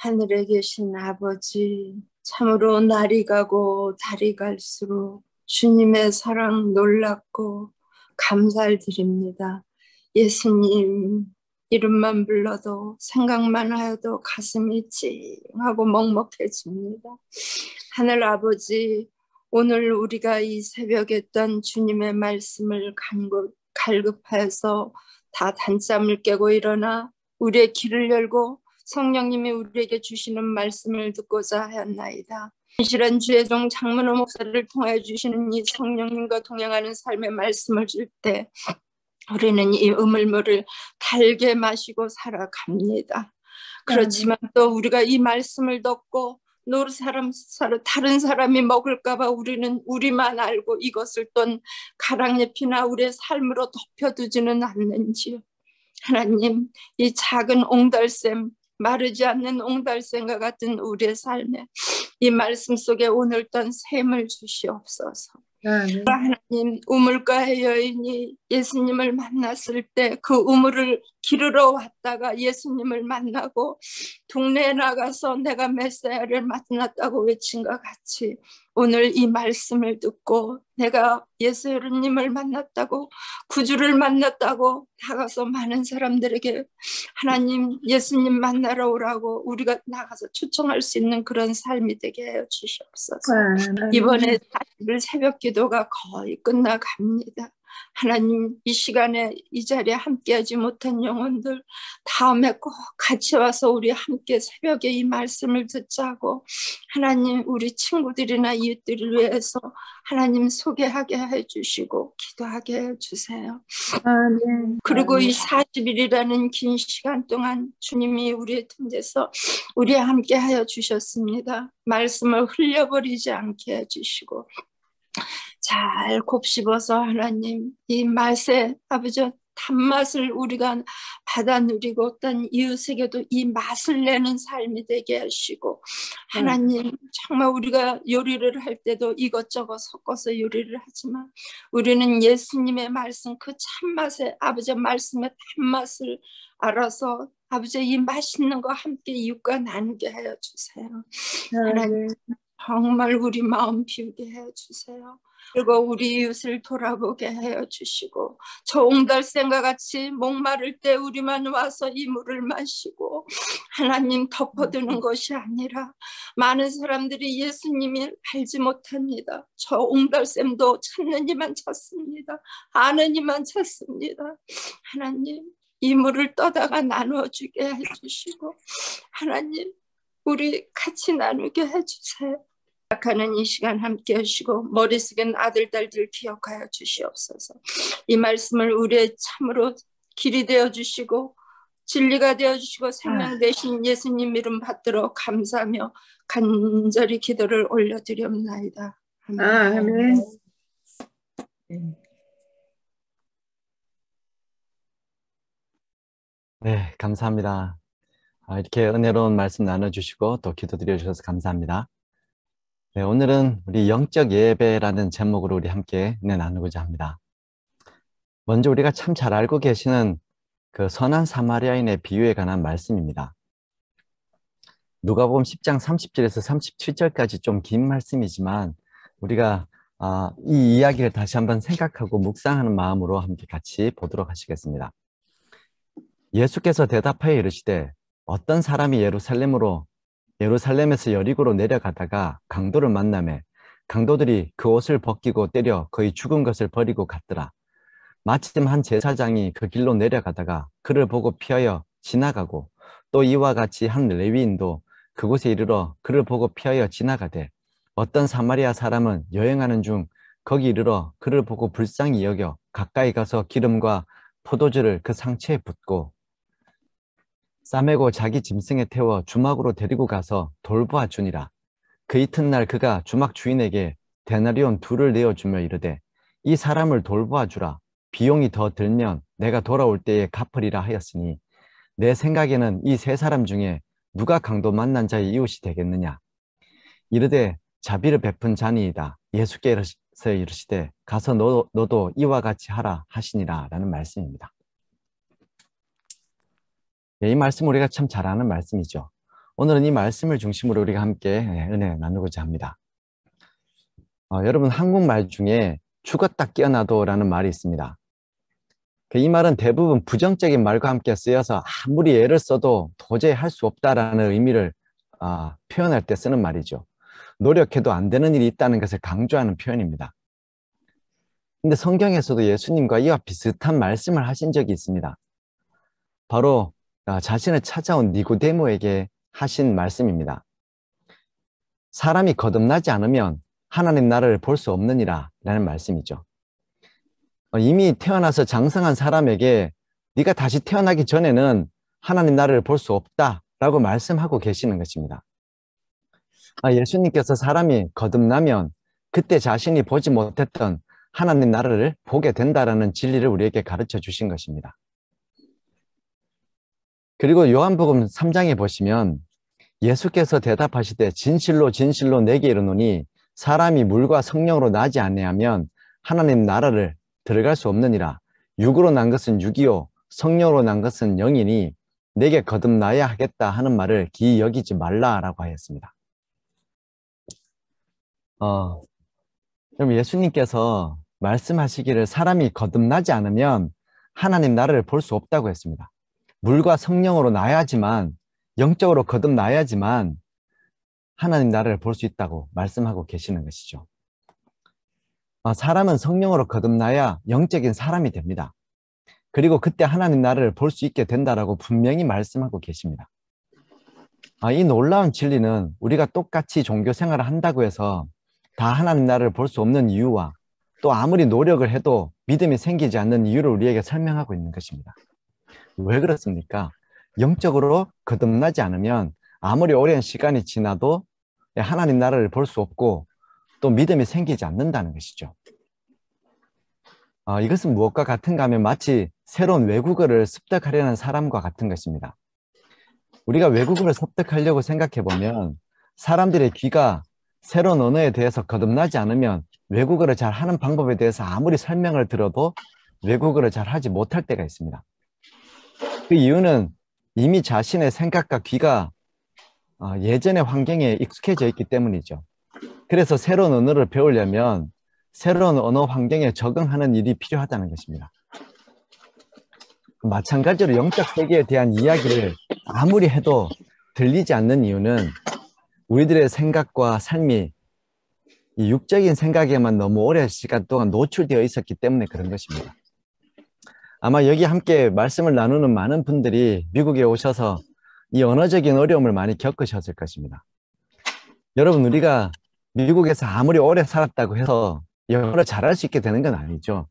하늘에 계신 아버지, 참으로 날이 가고 달이 갈수록 주님의 사랑 놀랍고 감사를 드립니다. 예수님 이름만 불러도 생각만 하여도 가슴이 찡하고 먹먹해집니다. 하늘 아버지, 오늘 우리가 이 새벽에 했던 주님의 말씀을 갈급하여서 다 단잠을 깨고 일어나 우리의 길을 열고 성령님이 우리에게 주시는 말씀을 듣고자 하였나이다. 신실한 주의 종 장문호 목사를 통해 주시는 이 성령님과 동행하는 삶의 말씀을 줄 때 우리는 이 우물물을 달게 마시고 살아갑니다. 그렇지만 또 우리가 이 말씀을 듣고 다른 사람이 먹을까봐 우리는 우리만 알고 이것을 또 가랑잎이나 우리의 삶으로 덮여두지는 않는지요. 하나님, 이 작은 옹달샘, 마르지 않는 옹달샘과 같은 우리의 삶에 이 말씀 속에 오늘 떤 샘을 주시옵소서. 하나님, 우물가의 여인이 예수님을 만났을 때 그 우물을 기르러 왔다가 예수님을 만나고 동네에 나가서 내가 메시아를 만났다고 외친 것 같이 오늘 이 말씀을 듣고 내가 예수님을 만났다고 구주를 만났다고 나가서 많은 사람들에게 하나님 예수님 만나러 오라고 우리가 나가서 초청할 수 있는 그런 삶이 되게 해 주시옵소서. 이번에 40일 새벽 기도가 거의 끝나갑니다. 하나님 이 시간에 이 자리에 함께하지 못한 영혼들 다음에 꼭 같이 와서 우리 함께 새벽에 이 말씀을 듣자고 하나님 우리 친구들이나 이웃들을 위해서 하나님 소개하게 해주시고 기도하게 해주세요. 그리고 이 40일이라는 긴 시간 동안 주님이 우리의 틈에서 우리와 함께 하여 주셨습니다. 말씀을 흘려버리지 않게 해주시고 잘 곱씹어서 하나님 이 맛의 아버지 단맛을 우리가 받아 누리고 어떤 이웃에게도 이 맛을 내는 삶이 되게 하시고 하나님 정말 우리가 요리를 할 때도 이것저것 섞어서 요리를 하지만 우리는 예수님의 말씀 그 참맛의 아버지 말씀의 단맛을 알아서 아버지 이 맛있는 거 함께 이웃과 나누게 하여 주세요. 하나님 정말 우리 마음 비우게 해 주세요. 그리고 우리 이웃을 돌아보게 하여 주시고 저 옹달샘과 같이 목마를 때 우리만 와서 이 물을 마시고 하나님 덮어두는 것이 아니라 많은 사람들이 예수님을 알지 못합니다. 저 옹달샘도 찾는 이만 찾습니다. 아는 이만 찾습니다. 하나님 이 물을 떠다가 나누어주게 해주시고 하나님 우리 같이 나누게 해주세요. 하는 이 시간 함께 하시고 머리 숙인 아들 딸들 기억하여 주시옵소서. 이 말씀을 우리의 참으로 길이 되어 주시고 진리가 되어 주시고 생명 되신 예수님 이름 받들어 감사하며 간절히 기도를 올려드리옵나이다. 아멘. 네, 감사합니다. 이렇게 은혜로운 말씀 나눠주시고 또 기도드려 주셔서 감사합니다. 네, 오늘은 우리 영적 예배라는 제목으로 우리 함께 나누고자 합니다. 먼저 우리가 참 잘 알고 계시는 그 선한 사마리아인의 비유에 관한 말씀입니다. 누가복음 10장 30절에서 37절까지 좀 긴 말씀이지만 우리가 이 이야기를 다시 한번 생각하고 묵상하는 마음으로 함께 같이 보도록 하시겠습니다. 예수께서 대답하여 이르시되 어떤 사람이 예루살렘에서 여리고로 내려가다가 강도를 만나매 강도들이 그 옷을 벗기고 때려 거의 죽은 것을 버리고 갔더라. 마침 한 제사장이 그 길로 내려가다가 그를 보고 피하여 지나가고 또 이와 같이 한 레위인도 그곳에 이르러 그를 보고 피하여 지나가되 어떤 사마리아 사람은 여행하는 중 거기 이르러 그를 보고 불쌍히 여겨 가까이 가서 기름과 포도주를 그 상처에 붓고 싸매고 자기 짐승에 태워 주막으로 데리고 가서 돌보아 주니라. 그 이튿날 그가 주막 주인에게 데나리온 2를 내어주며 이르되 이 사람을 돌보아 주라. 비용이 더 들면 내가 돌아올 때에 갚으리라 하였으니 내 생각에는 이 3사람 중에 누가 강도 만난 자의 이웃이 되겠느냐. 이르되 자비를 베푼 자니이다. 예수께서 이르시되 가서 너도 이와 같이 하라 하시니라 라는 말씀입니다. 이 말씀 우리가 참 잘 아는 말씀이죠. 오늘은 이 말씀을 중심으로 우리가 함께 은혜 나누고자 합니다. 여러분, 한국말 중에 죽었다 깨어나도라는 말이 있습니다. 이 말은 대부분 부정적인 말과 함께 쓰여서 아무리 애를 써도 도저히 할 수 없다라는 의미를 표현할 때 쓰는 말이죠. 노력해도 안 되는 일이 있다는 것을 강조하는 표현입니다. 근데 성경에서도 예수님과 이와 비슷한 말씀을 하신 적이 있습니다. 바로 자신을 찾아온 니고데모에게 하신 말씀입니다. 사람이 거듭나지 않으면 하나님 나라를 볼 수 없느니라 라는 말씀이죠. 이미 태어나서 장성한 사람에게 네가 다시 태어나기 전에는 하나님 나라를 볼 수 없다라고 말씀하고 계시는 것입니다. 예수님께서 사람이 거듭나면 그때 자신이 보지 못했던 하나님 나라를 보게 된다라는 진리를 우리에게 가르쳐 주신 것입니다. 그리고 요한복음 3장에 보시면 예수께서 대답하시되 진실로 진실로 내게 이르노니 사람이 물과 성령으로 나지 아니하면 하나님 나라를 들어갈 수 없느니라. 육으로 난 것은 육이요 성령으로 난 것은 영이니 내게 거듭나야 하겠다 하는 말을 기이 여기지 말라라고 하였습니다. 여러분, 예수님께서 말씀하시기를 사람이 거듭나지 않으면 하나님 나라를 볼 수 없다고 했습니다. 물과 성령으로 나야지만, 영적으로 거듭나야지만 하나님 나라를 볼 수 있다고 말씀하고 계시는 것이죠. 사람은 성령으로 거듭나야 영적인 사람이 됩니다. 그리고 그때 하나님 나라를 볼 수 있게 된다라고 분명히 말씀하고 계십니다. 이 놀라운 진리는 우리가 똑같이 종교 생활을 한다고 해서 다 하나님 나라를 볼 수 없는 이유와 또 아무리 노력을 해도 믿음이 생기지 않는 이유를 우리에게 설명하고 있는 것입니다. 왜 그렇습니까? 영적으로 거듭나지 않으면 아무리 오랜 시간이 지나도 하나님 나라를 볼 수 없고 또 믿음이 생기지 않는다는 것이죠. 이것은 무엇과 같은가 하면 마치 새로운 외국어를 습득하려는 사람과 같은 것입니다. 우리가 외국어를 습득하려고 생각해 보면 사람들의 귀가 새로운 언어에 대해서 거듭나지 않으면 외국어를 잘 하는 방법에 대해서 아무리 설명을 들어도 외국어를 잘 하지 못할 때가 있습니다. 그 이유는 이미 자신의 생각과 귀가 예전의 환경에 익숙해져 있기 때문이죠. 그래서 새로운 언어를 배우려면 새로운 언어 환경에 적응하는 일이 필요하다는 것입니다. 마찬가지로 영적 세계에 대한 이야기를 아무리 해도 들리지 않는 이유는 우리들의 생각과 삶이 이 육적인 생각에만 너무 오랜 시간 동안 노출되어 있었기 때문에 그런 것입니다. 아마 여기 함께 말씀을 나누는 많은 분들이 미국에 오셔서 이 언어적인 어려움을 많이 겪으셨을 것입니다. 여러분, 우리가 미국에서 아무리 오래 살았다고 해서 영어를 잘할 수 있게 되는 건 아니죠.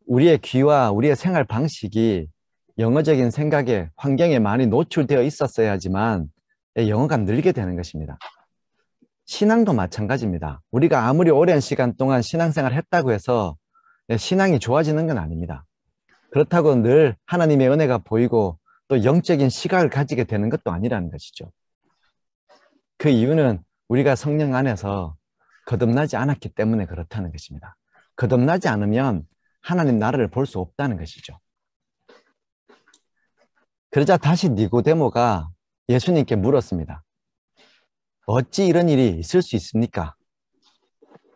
우리의 귀와 우리의 생활 방식이 영어적인 생각에, 환경에 많이 노출되어 있었어야지만 영어가 늘게 되는 것입니다. 신앙도 마찬가지입니다. 우리가 아무리 오랜 시간 동안 신앙생활을 했다고 해서 신앙이 좋아지는 건 아닙니다. 그렇다고 늘 하나님의 은혜가 보이고 또 영적인 시각을 가지게 되는 것도 아니라는 것이죠. 그 이유는 우리가 성령 안에서 거듭나지 않았기 때문에 그렇다는 것입니다. 거듭나지 않으면 하나님 나라를 볼 수 없다는 것이죠. 그러자 다시 니고데모가 예수님께 물었습니다. 어찌 이런 일이 있을 수 있습니까?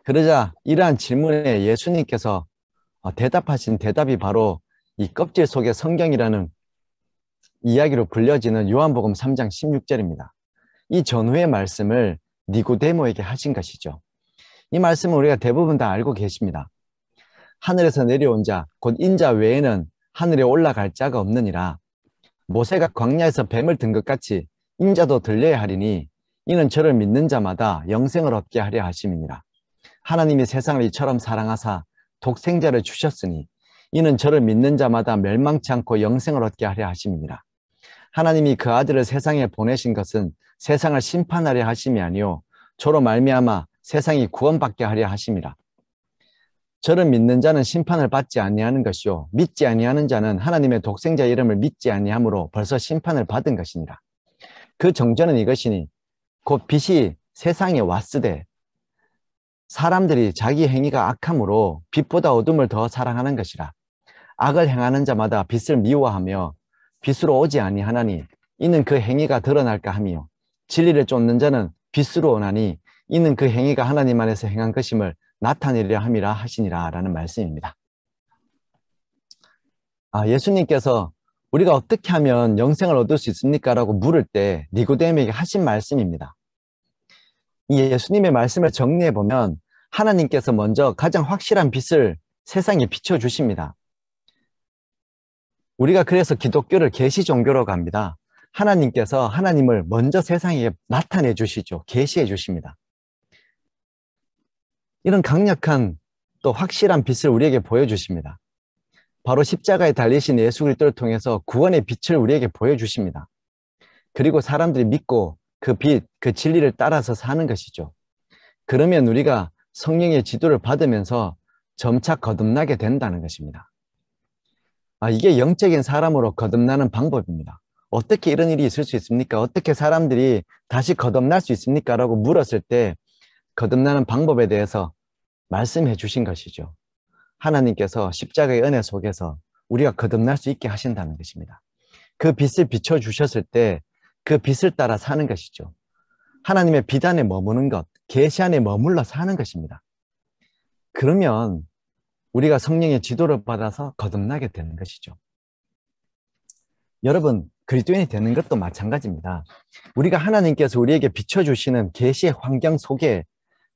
그러자 이러한 질문에 예수님께서 대답하신 대답이 바로 이 껍질 속의 성경이라는 이야기로 불려지는 요한복음 3장 16절입니다. 이 전후의 말씀을 니고데모에게 하신 것이죠. 이 말씀은 우리가 대부분 다 알고 계십니다. 하늘에서 내려온 자, 곧 인자 외에는 하늘에 올라갈 자가 없느니라. 모세가 광야에서 뱀을 든 것 같이 인자도 들려야 하리니 이는 저를 믿는 자마다 영생을 얻게 하려 하심이니라. 하나님이 세상을 이처럼 사랑하사 독생자를 주셨으니 이는 저를 믿는 자마다 멸망치 않고 영생을 얻게 하려 하심이니라. 하나님이 그 아들을 세상에 보내신 것은 세상을 심판하려 하심이 아니요 저로 말미암아 세상이 구원받게 하려 하심이라. 저를 믿는 자는 심판을 받지 아니하는 것이요 믿지 아니하는 자는 하나님의 독생자 이름을 믿지 아니하므로 벌써 심판을 받은 것이니라. 그 정죄는 이것이니 곧 빛이 세상에 왔으되 사람들이 자기 행위가 악함으로 빛보다 어둠을 더 사랑하는 것이라. 악을 행하는 자마다 빛을 미워하며 빛으로 오지 아니하나니 이는 그 행위가 드러날까 하며 진리를 쫓는 자는 빛으로 오나니 이는 그 행위가 하나님 안에서 행한 것임을 나타내려 함이라 하시니라 라는 말씀입니다. 예수님께서 우리가 어떻게 하면 영생을 얻을 수 있습니까? 라고 물을 때 니고데모에게 하신 말씀입니다. 이 예수님의 말씀을 정리해 보면 하나님께서 먼저 가장 확실한 빛을 세상에 비춰주십니다. 우리가 그래서 기독교를 계시 종교라고 합니다. 하나님께서 하나님을 먼저 세상에 나타내 주시죠. 계시해 주십니다. 이런 강력한 또 확실한 빛을 우리에게 보여주십니다. 바로 십자가에 달리신 예수 그리스도를 통해서 구원의 빛을 우리에게 보여주십니다. 그리고 사람들이 믿고 그 빛, 그 진리를 따라서 사는 것이죠. 그러면 우리가 성령의 지도를 받으면서 점차 거듭나게 된다는 것입니다. 이게 영적인 사람으로 거듭나는 방법입니다. 어떻게 이런 일이 있을 수 있습니까? 어떻게 사람들이 다시 거듭날 수 있습니까? 라고 물었을 때 거듭나는 방법에 대해서 말씀해 주신 것이죠. 하나님께서 십자가의 은혜 속에서 우리가 거듭날 수 있게 하신다는 것입니다. 그 빛을 비춰주셨을 때 그 빛을 따라 사는 것이죠. 하나님의 빛 안에 머무는 것, 계시 안에 머물러 사는 것입니다. 그러면 우리가 성령의 지도를 받아서 거듭나게 되는 것이죠. 여러분, 그리스도인이 되는 것도 마찬가지입니다. 우리가 하나님께서 우리에게 비춰주시는 계시의 환경 속에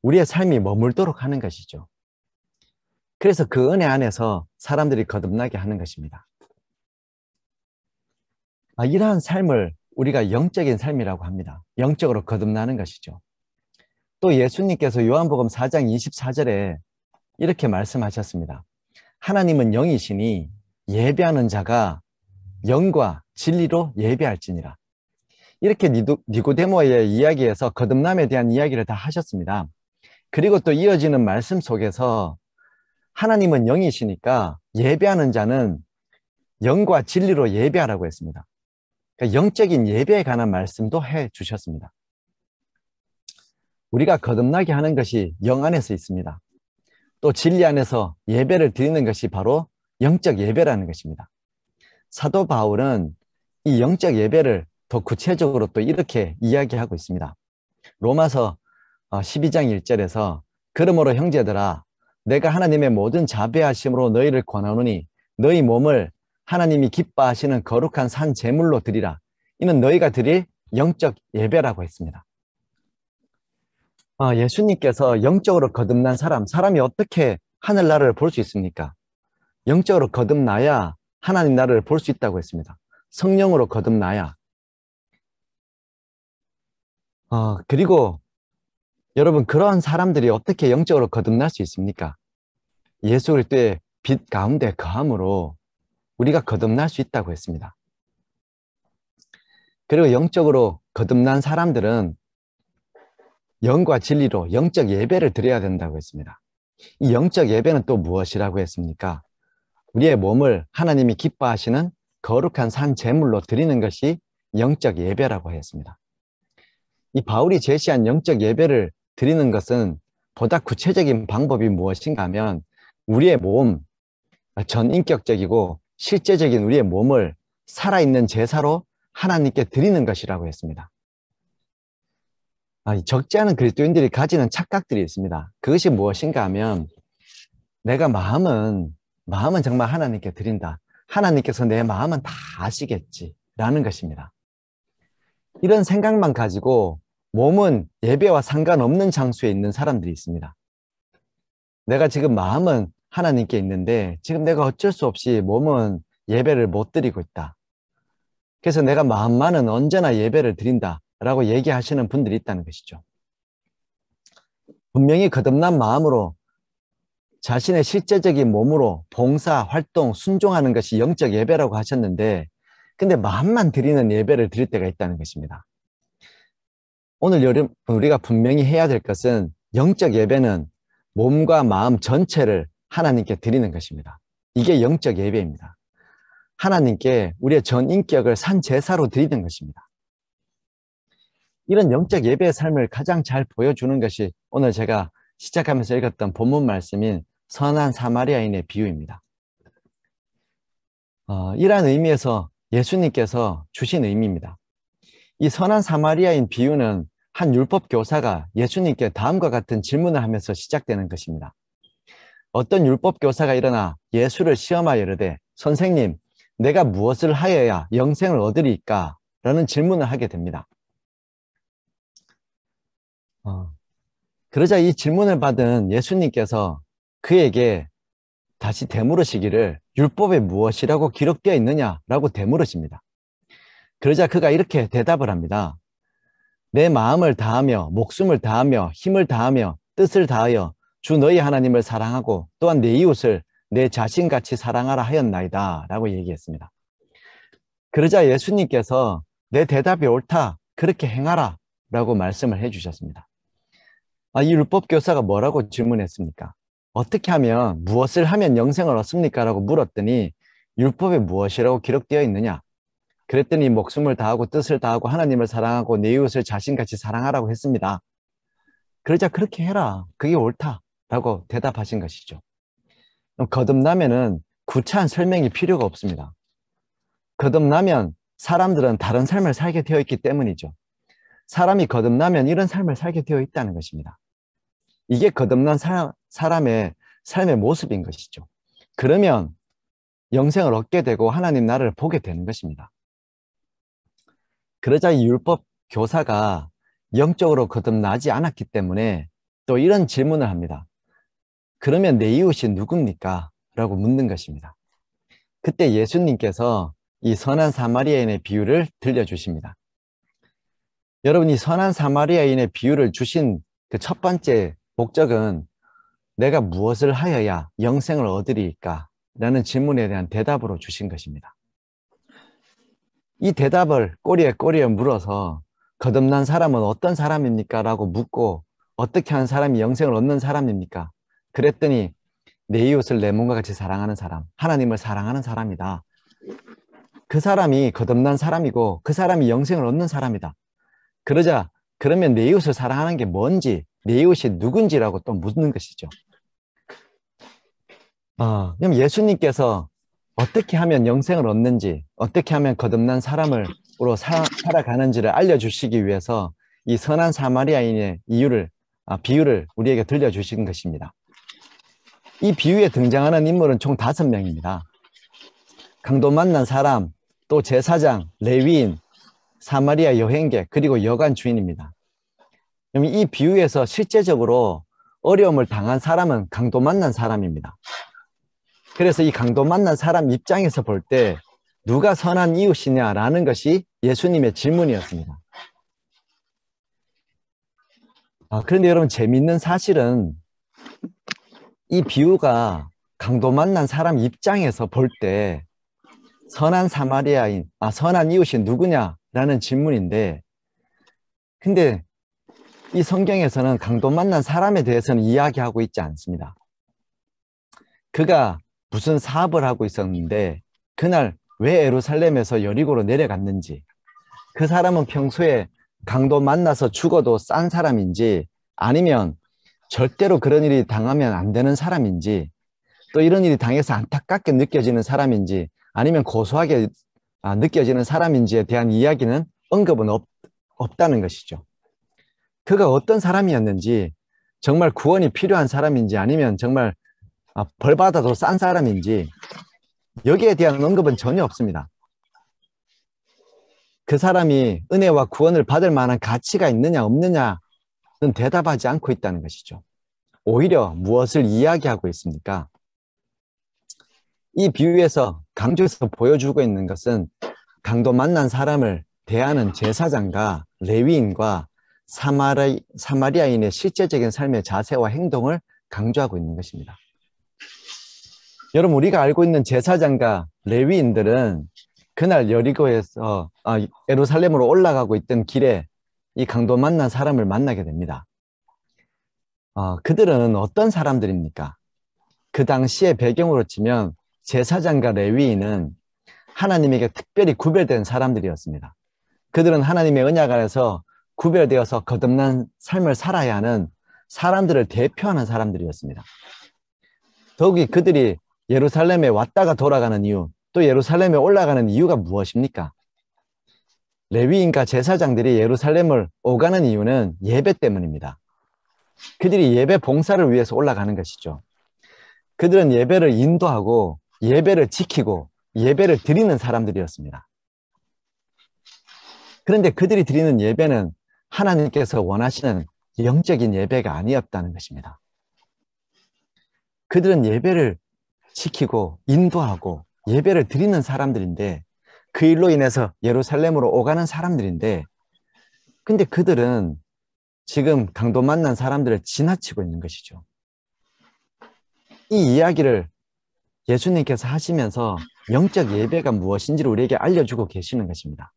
우리의 삶이 머물도록 하는 것이죠. 그래서 그 은혜 안에서 사람들이 거듭나게 하는 것입니다. 이러한 삶을 우리가 영적인 삶이라고 합니다. 영적으로 거듭나는 것이죠. 또 예수님께서 요한복음 4장 24절에 이렇게 말씀하셨습니다. 하나님은 영이시니 예배하는 자가 영과 진리로 예배할지니라. 이렇게 니고데모의 이야기에서 거듭남에 대한 이야기를 다 하셨습니다. 그리고 또 이어지는 말씀 속에서 하나님은 영이시니까 예배하는 자는 영과 진리로 예배하라고 했습니다. 그러니까 영적인 예배에 관한 말씀도 해 주셨습니다. 우리가 거듭나게 하는 것이 영 안에서 있습니다. 또 진리 안에서 예배를 드리는 것이 바로 영적 예배라는 것입니다. 사도 바울은 이 영적 예배를 더 구체적으로 또 이렇게 이야기하고 있습니다. 로마서 12장 1절에서 그러므로 형제들아 내가 하나님의 모든 자비하심으로 너희를 권하노니 너희 몸을 하나님이 기뻐하시는 거룩한 산 제물로 드리라. 이는 너희가 드릴 영적 예배라고 했습니다. 예수님께서 영적으로 거듭난 사람이 어떻게 하늘나라를 볼 수 있습니까? 영적으로 거듭나야 하나님 나라를 볼 수 있다고 했습니다. 성령으로 거듭나야. 그리고 여러분, 그러한 사람들이 어떻게 영적으로 거듭날 수 있습니까? 예수 그리스도의 빛 가운데 거함으로 우리가 거듭날 수 있다고 했습니다. 그리고 영적으로 거듭난 사람들은 영과 진리로 영적 예배를 드려야 된다고 했습니다. 이 영적 예배는 또 무엇이라고 했습니까? 우리의 몸을 하나님이 기뻐하시는 거룩한 산 제물로 드리는 것이 영적 예배라고 했습니다. 이 바울이 제시한 영적 예배를 드리는 것은 보다 구체적인 방법이 무엇인가 하면 우리의 몸, 전인격적이고 실제적인 우리의 몸을 살아있는 제사로 하나님께 드리는 것이라고 했습니다. 적지 않은 그리스도인들이 가지는 착각들이 있습니다. 그것이 무엇인가 하면 내가 마음은 정말 하나님께 드린다. 하나님께서 내 마음은 다 아시겠지 라는 것입니다. 이런 생각만 가지고 몸은 예배와 상관없는 장소에 있는 사람들이 있습니다. 내가 지금 마음은 하나님께 있는데 지금 내가 어쩔 수 없이 몸은 예배를 못 드리고 있다. 그래서 내가 마음만은 언제나 예배를 드린다 라고 얘기하시는 분들이 있다는 것이죠. 분명히 거듭난 마음으로 자신의 실제적인 몸으로 봉사, 활동, 순종하는 것이 영적 예배라고 하셨는데 근데 마음만 드리는 예배를 드릴 때가 있다는 것입니다. 오늘 우리가 분명히 해야 될 것은 영적 예배는 몸과 마음 전체를 하나님께 드리는 것입니다. 이게 영적 예배입니다. 하나님께 우리의 전 인격을 산 제사로 드리는 것입니다. 이런 영적 예배의 삶을 가장 잘 보여주는 것이 오늘 제가 시작하면서 읽었던 본문 말씀인 선한 사마리아인의 비유입니다. 이러한 의미에서 예수님께서 주신 의미입니다. 이 선한 사마리아인 비유는 한 율법 교사가 예수님께 다음과 같은 질문을 하면서 시작되는 것입니다. 어떤 율법 교사가 일어나 예수를 시험하여 이르되 선생님, 내가 무엇을 하여야 영생을 얻으리까? 라는 질문을 하게 됩니다. 그러자 이 질문을 받은 예수님께서 그에게 다시 되물으시기를 율법에 무엇이라고 기록되어 있느냐라고 되물으십니다. 그러자 그가 이렇게 대답을 합니다. 내 마음을 다하며 목숨을 다하며 힘을 다하며 뜻을 다하여 주 너희 하나님을 사랑하고 또한 내 이웃을 내 자신같이 사랑하라 하였나이다 라고 얘기했습니다. 그러자 예수님께서 내 대답이 옳다, 그렇게 행하라 라고 말씀을 해주셨습니다. 이 율법 교사가 뭐라고 질문했습니까? 어떻게 하면, 무엇을 하면 영생을 얻습니까? 라고 물었더니 율법에 무엇이라고 기록되어 있느냐? 그랬더니 목숨을 다하고 뜻을 다하고 하나님을 사랑하고 내 이웃을 자신같이 사랑하라고 했습니다. 그러자 그렇게 해라, 그게 옳다라고 대답하신 것이죠. 거듭나면은 구차한 설명이 필요가 없습니다. 거듭나면 사람들은 다른 삶을 살게 되어 있기 때문이죠. 사람이 거듭나면 이런 삶을 살게 되어 있다는 것입니다. 이게 거듭난 사람의 삶의 모습인 것이죠. 그러면 영생을 얻게 되고 하나님 나라를 보게 되는 것입니다. 그러자 이 율법 교사가 영적으로 거듭나지 않았기 때문에 또 이런 질문을 합니다. 그러면 내 이웃이 누굽니까? 라고 묻는 것입니다. 그때 예수님께서 이 선한 사마리아인의 비유를 들려주십니다. 여러분, 이 선한 사마리아인의 비유를 주신 그 첫 번째 목적은 내가 무엇을 하여야 영생을 얻으리까? 라는 질문에 대한 대답으로 주신 것입니다. 이 대답을 꼬리에 물어서 거듭난 사람은 어떤 사람입니까? 라고 묻고 어떻게 하는 사람이 영생을 얻는 사람입니까? 그랬더니 내 이웃을 내 몸과 같이 사랑하는 사람, 하나님을 사랑하는 사람이다. 그 사람이 거듭난 사람이고 그 사람이 영생을 얻는 사람이다. 그러자 그러면 내 이웃을 사랑하는 게 뭔지, 내 이웃이 누군지라고 또 묻는 것이죠. 그럼 예수님께서 어떻게 하면 영생을 얻는지, 어떻게 하면 거듭난 사람으로 살아가는지를 알려주시기 위해서 이 선한 사마리아인의 비유를 우리에게 들려주신 것입니다. 이 비유에 등장하는 인물은 총 5명입니다. 강도 만난 사람, 또 제사장, 레위인, 사마리아 여행객, 그리고 여관 주인입니다. 그럼 이 비유에서 실제적으로 어려움을 당한 사람은 강도 만난 사람입니다. 그래서 이 강도 만난 사람 입장에서 볼 때 누가 선한 이웃이냐라는 것이 예수님의 질문이었습니다. 그런데 여러분, 재미있는 사실은 이 비유가 강도 만난 사람 입장에서 볼 때 선한 선한 이웃이 누구냐라는 질문인데, 근데 이 성경에서는 강도 만난 사람에 대해서는 이야기하고 있지 않습니다. 그가 무슨 사업을 하고 있었는데 그날 왜 예루살렘에서 여리고로 내려갔는지, 그 사람은 평소에 강도 만나서 죽어도 싼 사람인지 아니면 절대로 그런 일이 당하면 안 되는 사람인지, 또 이런 일이 당해서 안타깝게 느껴지는 사람인지 아니면 고소하게 느껴지는 사람인지에 대한 이야기는 언급은 없다는 것이죠. 그가 어떤 사람이었는지, 정말 구원이 필요한 사람인지 아니면 정말 벌 받아도 싼 사람인지 여기에 대한 언급은 전혀 없습니다. 그 사람이 은혜와 구원을 받을 만한 가치가 있느냐 없느냐는 대답하지 않고 있다는 것이죠. 오히려 무엇을 이야기하고 있습니까? 이 비유에서 강조해서 보여주고 있는 것은 강도 만난 사람을 대하는 제사장과 레위인과 사마리아인의 실제적인 삶의 자세와 행동을 강조하고 있는 것입니다. 여러분, 우리가 알고 있는 제사장과 레위인들은 그날 여리고에서 예루살렘으로 올라가고 있던 길에 이 강도 만난 사람을 만나게 됩니다. 그들은 어떤 사람들입니까? 그 당시의 배경으로 치면 제사장과 레위인은 하나님에게 특별히 구별된 사람들이었습니다. 그들은 하나님의 언약 안에서 구별되어서 거듭난 삶을 살아야 하는 사람들을 대표하는 사람들이었습니다. 더욱이 그들이 예루살렘에 왔다가 돌아가는 이유, 또 예루살렘에 올라가는 이유가 무엇입니까? 레위인과 제사장들이 예루살렘을 오가는 이유는 예배 때문입니다. 그들이 예배 봉사를 위해서 올라가는 것이죠. 그들은 예배를 인도하고 예배를 지키고 예배를 드리는 사람들이었습니다. 그런데 그들이 드리는 예배는 하나님께서 원하시는 영적인 예배가 아니었다는 것입니다. 그들은 예배를 지키고 인도하고 예배를 드리는 사람들인데, 그 일로 인해서 예루살렘으로 오가는 사람들인데, 근데 그들은 지금 강도 만난 사람들을 지나치고 있는 것이죠. 이 이야기를 예수님께서 하시면서 영적 예배가 무엇인지를 우리에게 알려주고 계시는 것입니다.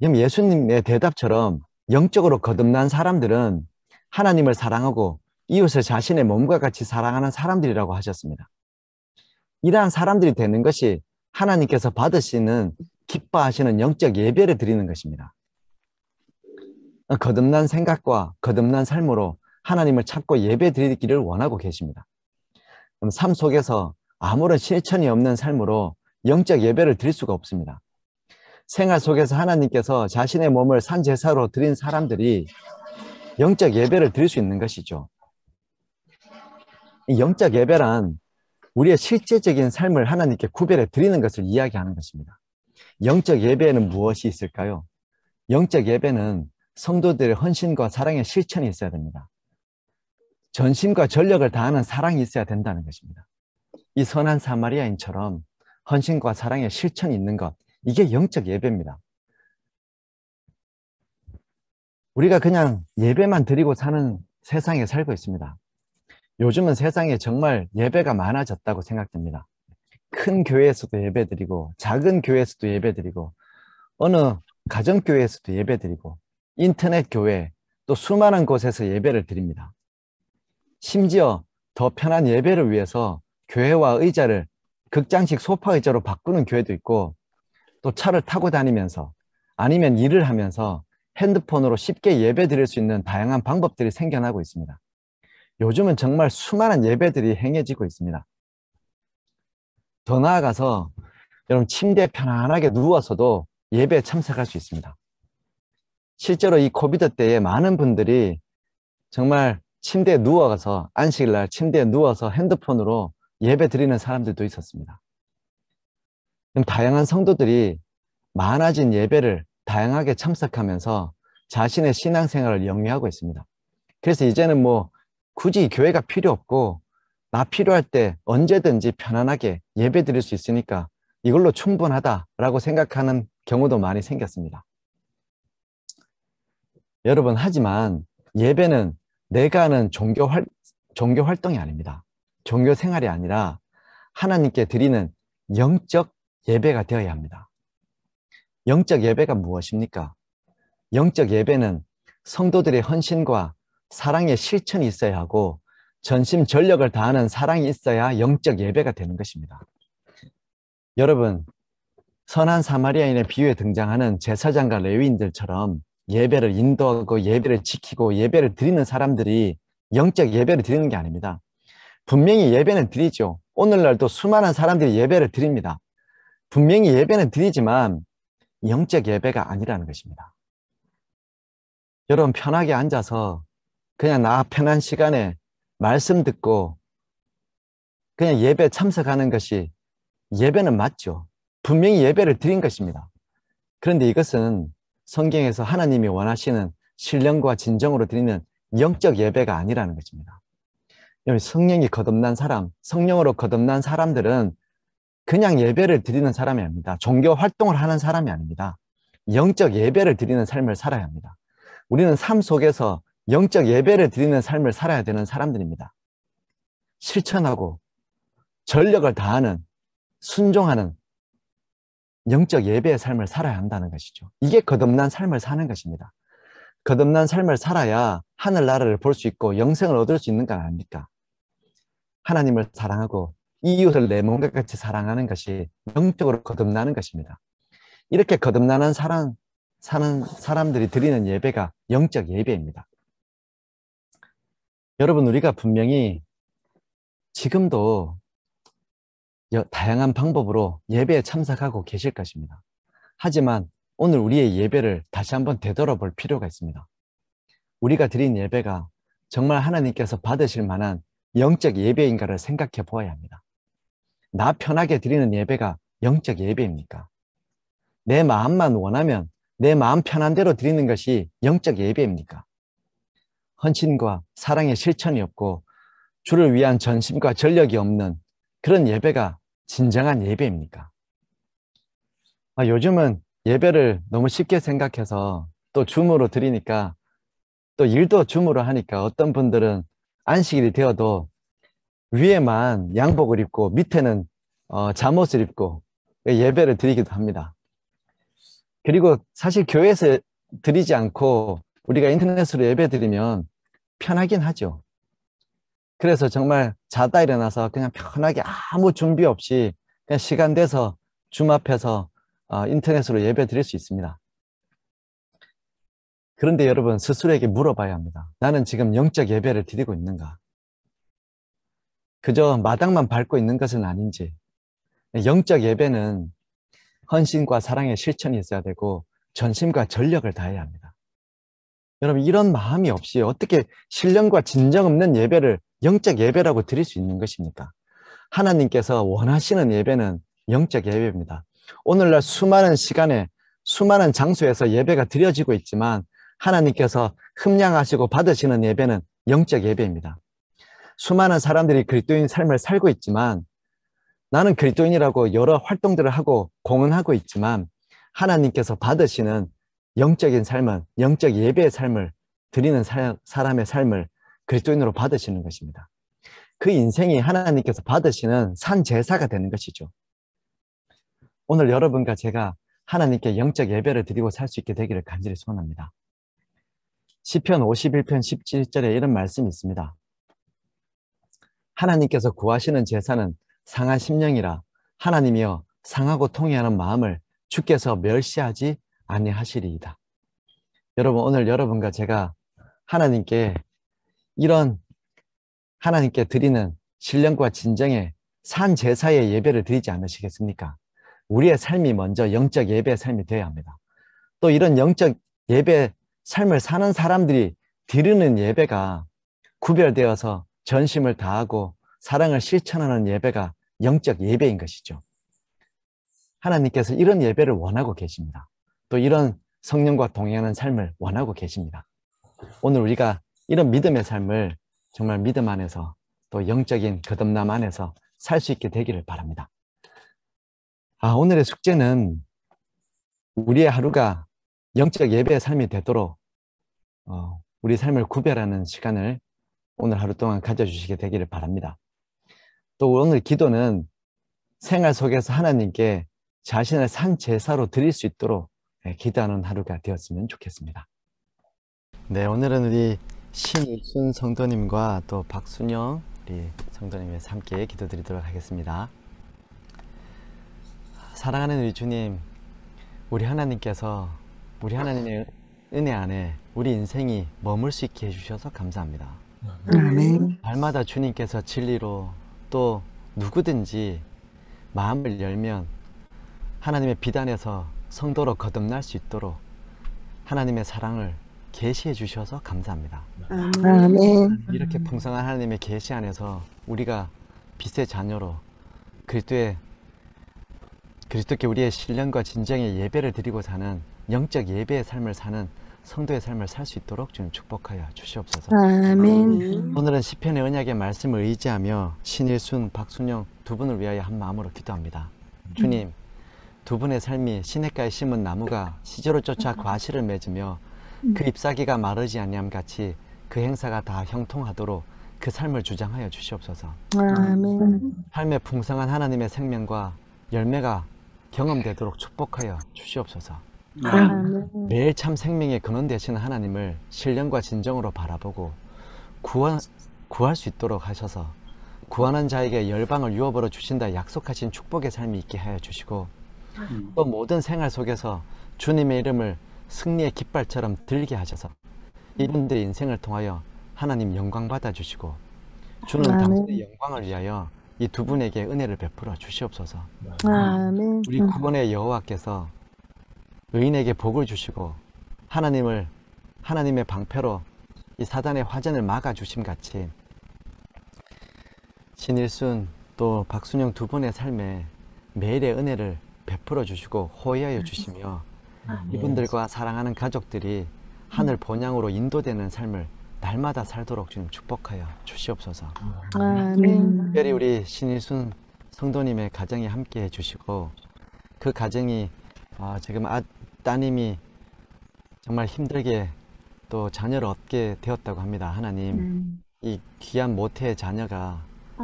예수님의 대답처럼 영적으로 거듭난 사람들은 하나님을 사랑하고 이웃을 자신의 몸과 같이 사랑하는 사람들이라고 하셨습니다. 이러한 사람들이 되는 것이 하나님께서 받으시는, 기뻐하시는 영적 예배를 드리는 것입니다. 거듭난 생각과 거듭난 삶으로 하나님을 찾고 예배 드리기를 원하고 계십니다. 그럼 삶 속에서 아무런 실천이 없는 삶으로 영적 예배를 드릴 수가 없습니다. 생활 속에서 하나님께서 자신의 몸을 산제사로 드린 사람들이 영적 예배를 드릴 수 있는 것이죠. 이 영적 예배란 우리의 실제적인 삶을 하나님께 구별해 드리는 것을 이야기하는 것입니다. 영적 예배에는 무엇이 있을까요? 영적 예배는 성도들의 헌신과 사랑의 실천이 있어야 됩니다. 전심과 전력을 다하는 사랑이 있어야 된다는 것입니다. 이 선한 사마리아인처럼 헌신과 사랑의 실천이 있는 것, 이게 영적 예배입니다. 우리가 그냥 예배만 드리고 사는 세상에 살고 있습니다. 요즘은 세상에 정말 예배가 많아졌다고 생각됩니다. 큰 교회에서도 예배드리고, 작은 교회에서도 예배드리고, 어느 가정교회에서도 예배드리고, 인터넷 교회, 또 수많은 곳에서 예배를 드립니다. 심지어 더 편한 예배를 위해서 교회와 의자를 극장식 소파 의자로 바꾸는 교회도 있고, 또 차를 타고 다니면서 아니면 일을 하면서 핸드폰으로 쉽게 예배 드릴 수 있는 다양한 방법들이 생겨나고 있습니다. 요즘은 정말 수많은 예배들이 행해지고 있습니다. 더 나아가서 여러분, 침대에 편안하게 누워서도 예배에 참석할 수 있습니다. 실제로 이 코비드 때에 많은 분들이 정말 침대에 누워서, 안식일날 침대에 누워서 핸드폰으로 예배 드리는 사람들도 있었습니다. 다양한 성도들이 많아진 예배를 다양하게 참석하면서 자신의 신앙생활을 영위하고 있습니다. 그래서 이제는 굳이 교회가 필요 없고, 나 필요할 때 언제든지 편안하게 예배 드릴 수 있으니까 이걸로 충분하다라고 생각하는 경우도 많이 생겼습니다. 여러분, 하지만 예배는 내가 하는 종교 활동이 아닙니다. 종교 생활이 아니라 하나님께 드리는 영적 예배가 되어야 합니다. 영적 예배가 무엇입니까? 영적 예배는 성도들의 헌신과 사랑의 실천이 있어야 하고, 전심 전력을 다하는 사랑이 있어야 영적 예배가 되는 것입니다. 여러분, 선한 사마리아인의 비유에 등장하는 제사장과 레위인들처럼 예배를 인도하고 예배를 지키고 예배를 드리는 사람들이 영적 예배를 드리는 게 아닙니다. 분명히 예배는 드리죠. 오늘날도 수많은 사람들이 예배를 드립니다. 분명히 예배는 드리지만 영적 예배가 아니라는 것입니다. 여러분, 편하게 앉아서 그냥 나 편한 시간에 말씀 듣고 그냥 예배 참석하는 것이 예배는 맞죠. 분명히 예배를 드린 것입니다. 그런데 이것은 성경에서 하나님이 원하시는 신령과 진정으로 드리는 영적 예배가 아니라는 것입니다. 성령이 거듭난 사람, 성령으로 거듭난 사람들은 그냥 예배를 드리는 사람이 아닙니다. 종교 활동을 하는 사람이 아닙니다. 영적 예배를 드리는 삶을 살아야 합니다. 우리는 삶 속에서 영적 예배를 드리는 삶을 살아야 되는 사람들입니다. 실천하고 전력을 다하는, 순종하는 영적 예배의 삶을 살아야 한다는 것이죠. 이게 거듭난 삶을 사는 것입니다. 거듭난 삶을 살아야 하늘나라를 볼 수 있고 영생을 얻을 수 있는 거 아닙니까? 하나님을 사랑하고 이웃을 내 몸과 같이 사랑하는 것이 영적으로 거듭나는 것입니다. 이렇게 거듭나는 사는 사람들이 드리는 예배가 영적 예배입니다. 여러분, 우리가 분명히 지금도 다양한 방법으로 예배에 참석하고 계실 것입니다. 하지만 오늘 우리의 예배를 다시 한번 되돌아볼 필요가 있습니다. 우리가 드린 예배가 정말 하나님께서 받으실 만한 영적 예배인가를 생각해 보아야 합니다. 나 편하게 드리는 예배가 영적 예배입니까? 내 마음만 원하면 내 마음 편한 대로 드리는 것이 영적 예배입니까? 헌신과 사랑의 실천이 없고 주를 위한 전심과 전력이 없는 그런 예배가 진정한 예배입니까? 요즘은 예배를 너무 쉽게 생각해서 또 줌으로 드리니까 또 일도 줌으로 하니까 어떤 분들은 안식일이 되어도 위에만 양복을 입고 밑에는 잠옷을 입고 예배를 드리기도 합니다. 그리고 사실 교회에서 드리지 않고 우리가 인터넷으로 예배 드리면 편하긴 하죠. 그래서 정말 자다 일어나서 그냥 편하게 아무 준비 없이 그냥 시간 돼서 줌 앞에서 인터넷으로 예배 드릴 수 있습니다. 그런데 여러분 스스로에게 물어봐야 합니다. 나는 지금 영적 예배를 드리고 있는가? 그저 마당만 밟고 있는 것은 아닌지. 영적 예배는 헌신과 사랑의 실천이 있어야 되고 전심과 전력을 다해야 합니다. 여러분 이런 마음이 없이 어떻게 신령과 진정 없는 예배를 영적 예배라고 드릴 수 있는 것입니까? 하나님께서 원하시는 예배는 영적 예배입니다. 오늘날 수많은 시간에 수많은 장소에서 예배가 드려지고 있지만 하나님께서 흠량하시고 받으시는 예배는 영적 예배입니다. 수많은 사람들이 그리스도인 삶을 살고 있지만 나는 그리스도인이라고 여러 활동들을 하고 공헌하고 있지만 하나님께서 받으시는 영적인 삶은 영적 예배의 삶을 드리는 사람의 삶을 그리스도인으로 받으시는 것입니다. 그 인생이 하나님께서 받으시는 산 제사가 되는 것이죠. 오늘 여러분과 제가 하나님께 영적 예배를 드리고 살 수 있게 되기를 간절히 소원합니다. 시편 51편 17절에 이런 말씀이 있습니다. 하나님께서 구하시는 제사는 상한 심령이라 하나님이여 상하고 통회하는 마음을 주께서 멸시하지 아니하시리이다. 여러분 오늘 여러분과 제가 하나님께 이런 하나님께 드리는 신령과 진정의 산 제사의 예배를 드리지 않으시겠습니까? 우리의 삶이 먼저 영적 예배의 삶이 되어야 합니다. 또 이런 영적 예배 삶을 사는 사람들이 드리는 예배가 구별되어서 전심을 다하고 사랑을 실천하는 예배가 영적 예배인 것이죠. 하나님께서 이런 예배를 원하고 계십니다. 또 이런 성령과 동행하는 삶을 원하고 계십니다. 오늘 우리가 이런 믿음의 삶을 정말 믿음 안에서 또 영적인 거듭남 안에서 살 수 있게 되기를 바랍니다. 오늘의 숙제는 우리의 하루가 영적 예배의 삶이 되도록 우리 삶을 구별하는 시간을 오늘 하루 동안 가져주시게 되기를 바랍니다. 또 오늘 기도는 생활 속에서 하나님께 자신을 산 제사로 드릴 수 있도록 기도하는 하루가 되었으면 좋겠습니다. 네, 오늘은 우리 신일순 성도님과 또 박순영 우리 성도님과 함께 기도드리도록 하겠습니다. 사랑하는 우리 주님, 우리 하나님께서 우리 하나님의 은혜 안에 우리 인생이 머물 수 있게 해주셔서 감사합니다. 아멘. 날마다 주님께서 진리로 또 누구든지 마음을 열면 하나님의 비단에서 성도로 거듭날 수 있도록 하나님의 사랑을 계시해 주셔서 감사합니다. 아멘. 이렇게 풍성한 하나님의 계시 안에서 우리가 빛의 자녀로 그리스도께 우리의 신령과 진정의 예배를 드리고 사는 영적 예배의 삶을 사는 성도의 삶을 살 수 있도록 주님 축복하여 주시옵소서. 아멘. 오늘은 시편의 언약의 말씀을 의지하며 신일순, 박순영 두 분을 위하여 한 마음으로 기도합니다. 주님, 두 분의 삶이 시냇가에 심은 나무가 시절을 쫓아 과실을 맺으며 그 잎사귀가 마르지 아니함 같이 그 행사가 다 형통하도록 그 삶을 주장하여 주시옵소서. 아멘. 삶의 풍성한 하나님의 생명과 열매가 경험되도록 축복하여 주시옵소서. 아멘. 매일 참 생명의 근원 되시는 하나님을 신령과 진정으로 바라보고 구할 수 있도록 하셔서 구하는 자에게 열방을 유업으로 주신다 약속하신 축복의 삶이 있게 하여 주시고 또 모든 생활 속에서 주님의 이름을 승리의 깃발처럼 들게 하셔서 이분들의 인생을 통하여 하나님 영광 받아 주시고 주는 당신의 영광을 위하여 이 두 분에게 은혜를 베풀어 주시옵소서. 아멘. 우리 구원의 여호와께서 의인에게 복을 주시고 하나님의 방패로 이 사단의 화전을 막아 주심 같이 신일순 또 박순영 두 분의 삶에 매일의 은혜를 베풀어 주시고 호의하여 주시며 이분들과 사랑하는 가족들이 하늘 본향으로 인도되는 삶을 날마다 살도록 주님 축복하여 주시옵소서. 아멘. 특별히 우리 신일순 성도님의 가정에 함께 해주시고 그 가정이 지금 따님이 정말 힘들게 또 자녀를 얻게 되었다고 합니다. 하나님 이 귀한 모태의 자녀가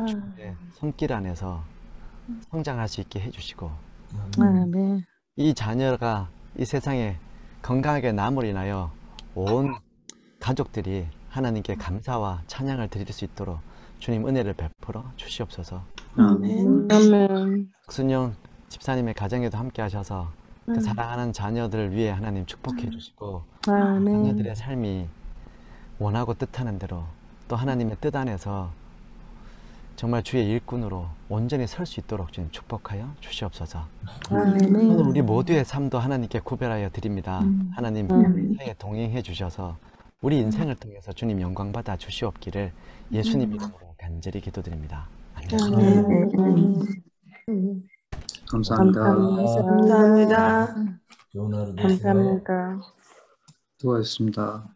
주님의 손길 안에서 성장할 수 있게 해주시고 아멘. 이 자녀가 이 세상에 건강하게 남으로 인하여 온 가족들이 하나님께 감사와 찬양을 드릴 수 있도록 주님 은혜를 베풀어 주시옵소서. 아멘. 아멘. 박순영 집사님의 가정에도 함께 하셔서 그 사랑하는 자녀들을 위해 하나님 축복해 주시고 아멘. 자녀들의 삶이 원하고 뜻하는 대로 또 하나님의 뜻 안에서 정말 주의 일꾼으로 온전히 설 수 있도록 주님 축복하여 주시옵소서. 아멘. 오늘 우리 모두의 삶도 하나님께 구별하여 드립니다. 하나님 사이에 동행해 주셔서 우리 인생을 통해서 주님 영광 받아 주시옵기를 예수님 이름으로 간절히 기도드립니다. 아멘. 감사합니다. 감사합니다. 좋은 하루 되세요. 감사합니다. 수고하셨습니다.